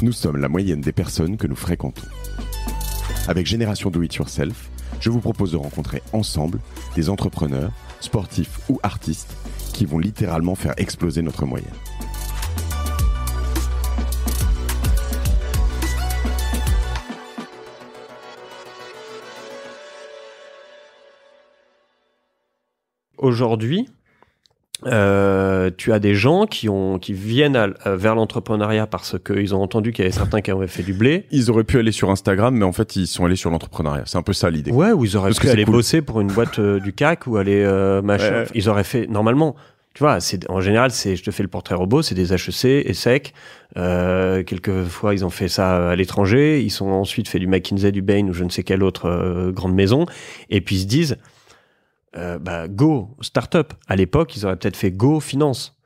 Nous sommes la moyenne des personnes que nous fréquentons. Avec Génération Do It Yourself, je vous propose de rencontrer ensemble des entrepreneurs, sportifs ou artistes qui vont littéralement faire exploser notre moyenne. Aujourd'hui, tu as des gens qui viennent vers l'entrepreneuriat parce qu'ils ont entendu qu'il y avait certains qui avaient fait du blé. Ils auraient pu aller sur Instagram, mais en fait, ils sont allés sur l'entrepreneuriat. C'est un peu ça l'idée. Ouais, ou ils auraient pu aller bosser pour une boîte du CAC ou aller machin. Ouais. Ils auraient fait, normalement, tu vois, en général, je te fais le portrait robot, c'est des HEC, ESSEC. Quelquefois, ils ont fait ça à l'étranger. Ils ont ensuite fait du McKinsey, du Bain ou je ne sais quelle autre grande maison. Et puis, ils se disent... Go Startup. À l'époque, ils auraient peut-être fait Go Finance.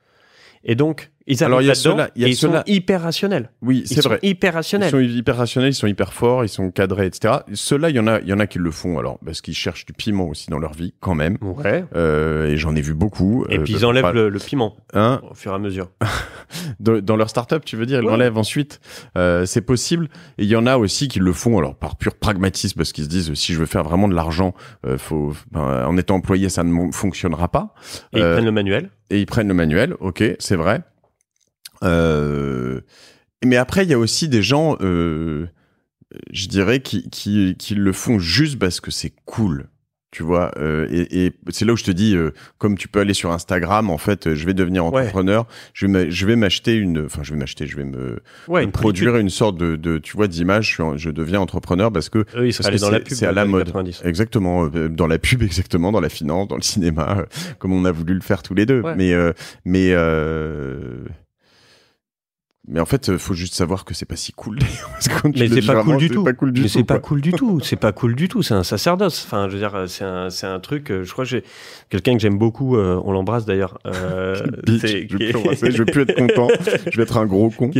Et donc, ils arrivent là-dedans et ils sont hyper rationnels. Oui, c'est vrai. Ils sont hyper rationnels. Ils sont hyper rationnels, ils sont hyper forts, ils sont cadrés, etc. Ceux-là, il y en a qui le font, alors, parce qu'ils cherchent du piment aussi dans leur vie, quand même. Ouais. Et j'en ai vu beaucoup. Et puis ils enlèvent le piment au fur et à mesure. Dans leur start-up, tu veux dire, ils l'enlèvent ensuite. C'est possible. Et il y en a aussi qui le font, alors, par pur pragmatisme, parce qu'ils se disent, si je veux faire vraiment de l'argent, en étant employé, ça ne fonctionnera pas. Et ils prennent le manuel. Et ils prennent le manuel, ok, c'est vrai. Mais après, il y a aussi des gens, je dirais, qui le font juste parce que c'est cool. Tu vois, et c'est là où je te dis, comme tu peux aller sur Instagram, en fait, je vais devenir entrepreneur, je vais me produire une sorte de tu vois, d'image, je deviens entrepreneur parce que c'est à la mode. 90. Exactement, dans la pub, exactement, dans la finance, dans le cinéma, comme on a voulu le faire tous les deux. Ouais. Mais en fait, faut juste savoir que c'est pas si cool. Mais c'est pas cool du tout. Mais c'est pas cool du tout. C'est pas cool du tout. C'est un sacerdoce. Enfin, je veux dire, c'est un truc. Je crois que j'ai quelqu'un que j'aime beaucoup. On l'embrasse d'ailleurs. Je veux plus être content. Je vais être un gros con.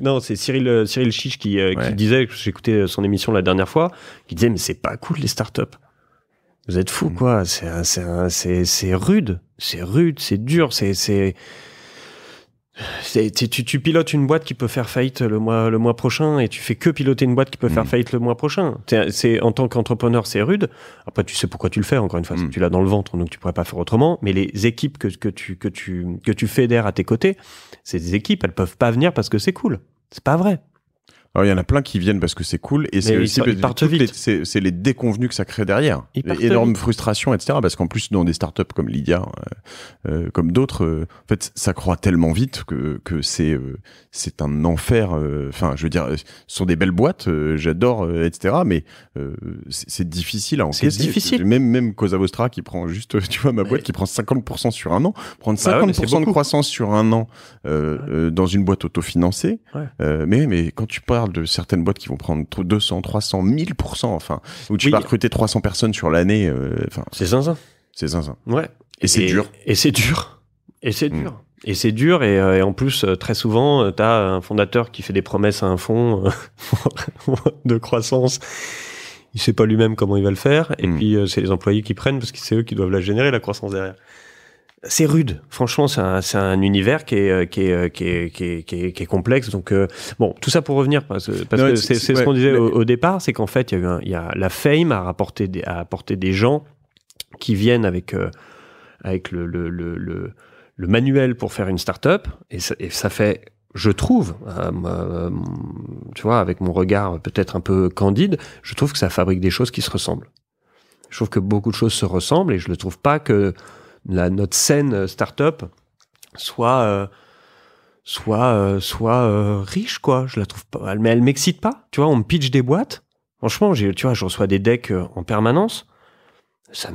Non, c'est Cyril Chiche qui disait. J'écoutais son émission la dernière fois. Qui disait, mais c'est pas cool les startups. Vous êtes fous, quoi. C'est rude. C'est rude. C'est dur. Tu pilotes une boîte qui peut faire faillite le mois prochain et tu fais que piloter une boîte qui peut faire faillite le mois prochain. En tant qu'entrepreneur, c'est rude. Après, tu sais pourquoi tu le fais, encore une fois. Tu l'as dans le ventre, donc tu pourrais pas faire autrement. Mais les équipes que tu fédères à tes côtés, ces équipes, elles peuvent pas venir parce que c'est cool. C'est pas vrai. Alors, il y en a plein qui viennent parce que c'est cool et c'est aussi c'est les déconvenus que ça crée derrière. Énorme frustration, etc. Parce qu'en plus, dans des startups comme Lydia, comme d'autres, en fait, ça croît tellement vite que c'est un enfer. Enfin, je veux dire, ce sont des belles boîtes, j'adore, etc. Mais c'est difficile à encaisser. C'est difficile. Même Cosa Vostra qui prend juste, tu vois, ma boîte qui prend 50% sur un an, prendre 50% de croissance sur un an dans une boîte autofinancée. Ouais. Mais quand tu parles de certaines boîtes qui vont prendre 200, 300, 1000%, enfin, où tu vas recruter 300 personnes sur l'année, c'est zinzin. C'est zinzin. Ouais. Et c'est dur. Et c'est dur. Et c'est dur. Et en plus, très souvent, t'as un fondateur qui fait des promesses à un fonds de croissance. Il sait pas lui-même comment il va le faire. Et puis, c'est les employés qui prennent parce que c'est eux qui doivent la générer, la croissance derrière. C'est rude. Franchement, c'est un univers qui est complexe. Donc, bon, tout ça pour revenir parce que c'est ce qu'on disait au départ, c'est qu'en fait, il y a la fame à apporter des gens qui viennent avec le manuel pour faire une start-up et ça fait, je trouve, tu vois, avec mon regard peut-être un peu candide, je trouve que ça fabrique des choses qui se ressemblent. Je trouve que beaucoup de choses se ressemblent et je ne trouve pas que notre scène start-up soit riche, quoi. Je la trouve pas, mais elle m'excite pas. Tu vois, on me pitch des boîtes. Franchement, je reçois des decks en permanence. Je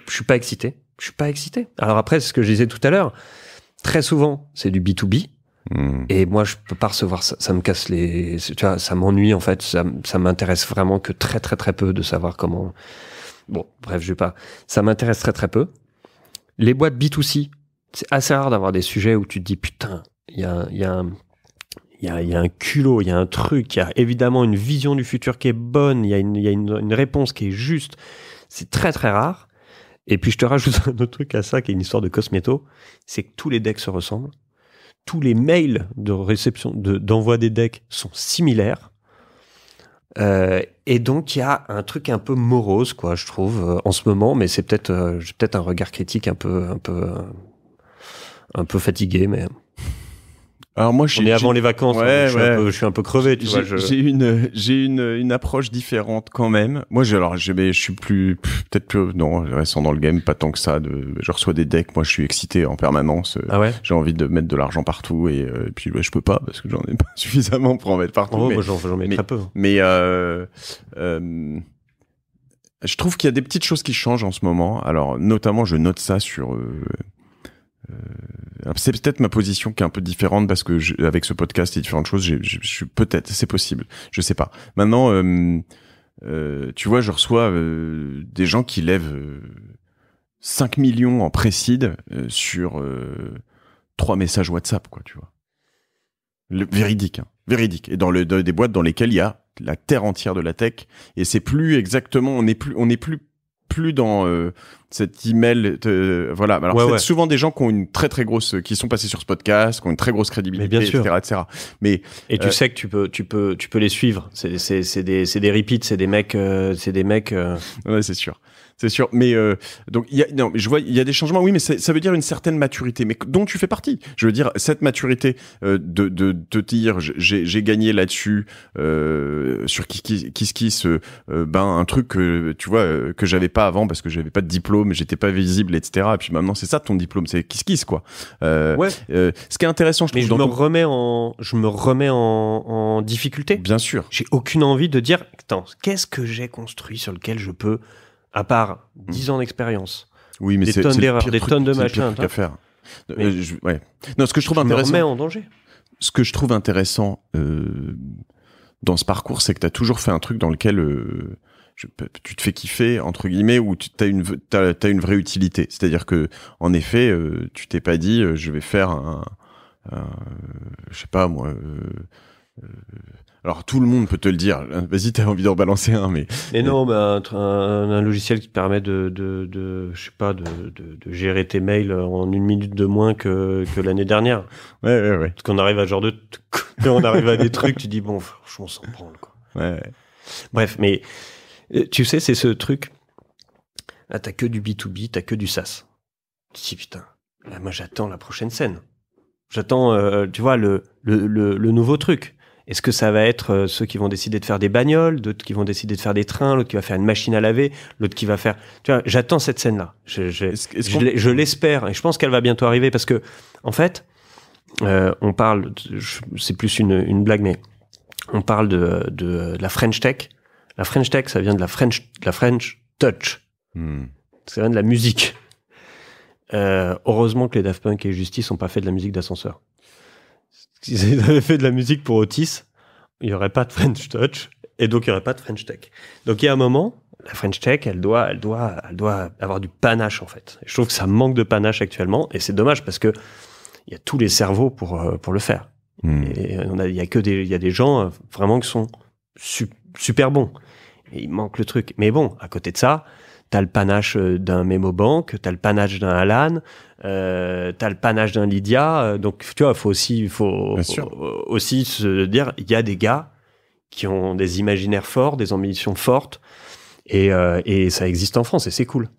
suis pas excité. Je suis pas excité. Alors après, c'est ce que je disais tout à l'heure. Très souvent, c'est du B2B. Et moi, je peux pas recevoir ça. Ça me casse tu vois, ça m'ennuie, en fait. Ça m'intéresse vraiment que très, très, très peu de savoir comment. Bon, bref, je vais pas. Ça m'intéresse très, très peu. Les boîtes B2C, c'est assez rare d'avoir des sujets où tu te dis, putain, il y a un culot, il y a un truc, il y a évidemment une vision du futur qui est bonne, il y a une réponse qui est juste. C'est très, très rare. Et puis, je te rajoute un autre truc à ça, qui est une histoire de cosméto, c'est que tous les decks se ressemblent. tous les mails de réception, d'envoi des decks sont similaires. Et donc il y a un truc un peu morose, quoi, je trouve, en ce moment, mais c'est peut-être, j'ai peut-être un regard critique un peu fatigué, mais. Alors moi, on est avant les vacances, je suis un peu crevé, tu vois. J'ai une approche différente quand même. Moi, je suis peut-être plus, non, restant dans le game, pas tant que ça. Je reçois des decks, moi, je suis excité en permanence. Ah ouais. J'ai envie de mettre de l'argent partout et puis je peux pas parce que j'en ai pas suffisamment pour en mettre partout. Oh, moi, j'en mets très peu. Mais je trouve qu'il y a des petites choses qui changent en ce moment. Alors, notamment, je note ça sur. C'est peut-être ma position qui est un peu différente parce que avec ce podcast et différentes choses, je suis peut-être, c'est possible, je sais pas. Maintenant, tu vois, je reçois des gens qui lèvent 5 millions en précide sur 3 messages WhatsApp, quoi, tu vois. Véridique. Et dans des boîtes dans lesquelles il y a la terre entière de la tech et c'est plus exactement, on n'est plus dans cet email voilà. Alors souvent des gens qui ont une très très grosse, qui sont passés sur ce podcast, qui ont une très grosse crédibilité, etc. Mais tu sais que tu peux les suivre. C'est des repeats, c'est des mecs. Ouais, c'est sûr. Mais donc je vois il y a des changements, oui, mais ça veut dire une certaine maturité, mais dont tu fais partie. Je veux dire cette maturité de te dire j'ai gagné là-dessus sur Kiss, un truc que tu vois que j'avais pas avant parce que j'avais pas de diplôme, j'étais pas visible, etc. Et puis maintenant c'est ça ton diplôme, c'est Kiss quoi. Ce qui est intéressant, je trouve. Mais je me remets en difficulté. Bien sûr. J'ai aucune envie de dire attends, qu'est-ce que j'ai construit sur lequel je peux, à part 10 ans d'expérience, oui, mais des tonnes d'erreurs, des tonnes de machins, à faire. Non, ce que je trouve intéressant. Je me remets en danger. Ce que je trouve intéressant dans ce parcours, c'est que tu as toujours fait un truc dans lequel tu te fais kiffer entre guillemets, où t'as une vraie utilité. C'est-à-dire que en effet, tu t'es pas dit je vais faire je sais pas moi. Alors tout le monde peut te le dire. Vas-y, t'as envie d'en balancer un, mais non, un logiciel qui te permet de je sais pas, de gérer tes mails en 1 minute de moins que l'année dernière. Ouais. Parce qu'on arrive à on arrive à des trucs, tu dis bon, franchement, on s'en branle quoi. Ouais. Bref, mais tu sais, c'est ce truc. Là, t'as que du B2B, t'as que du SaaS. Tu te dis putain, là, moi j'attends la prochaine scène. J'attends, tu vois, le nouveau truc. Est-ce que ça va être ceux qui vont décider de faire des bagnoles, d'autres qui vont décider de faire des trains, l'autre qui va faire une machine à laver, l'autre qui va faire... Tu vois, j'attends cette scène-là. Je l'espère et je pense qu'elle va bientôt arriver parce que, en fait, on parle... C'est plus une blague, mais on parle de la French Tech. La French Tech, ça vient de la French Touch. Ça vient de la musique. Heureusement que les Daft Punk et Justice n'ont pas fait de la musique d'ascenseur. S'ils avaient fait de la musique pour Otis, il n'y aurait pas de French Touch, et donc il n'y aurait pas de French Tech. Donc il y a un moment, la French Tech, elle doit avoir du panache en fait. Et je trouve que ça manque de panache actuellement, et c'est dommage parce que il y a tous les cerveaux pour le faire. Et il y a des gens vraiment qui sont super bons. Et il manque le truc. Mais bon, à côté de ça, t'as le panache d'un Memobank, t'as le panache d'un Alan, t'as le panache d'un Lydia. Donc, tu vois, faut aussi se dire, il y a des gars qui ont des imaginaires forts, des ambitions fortes, et ça existe en France, et c'est cool.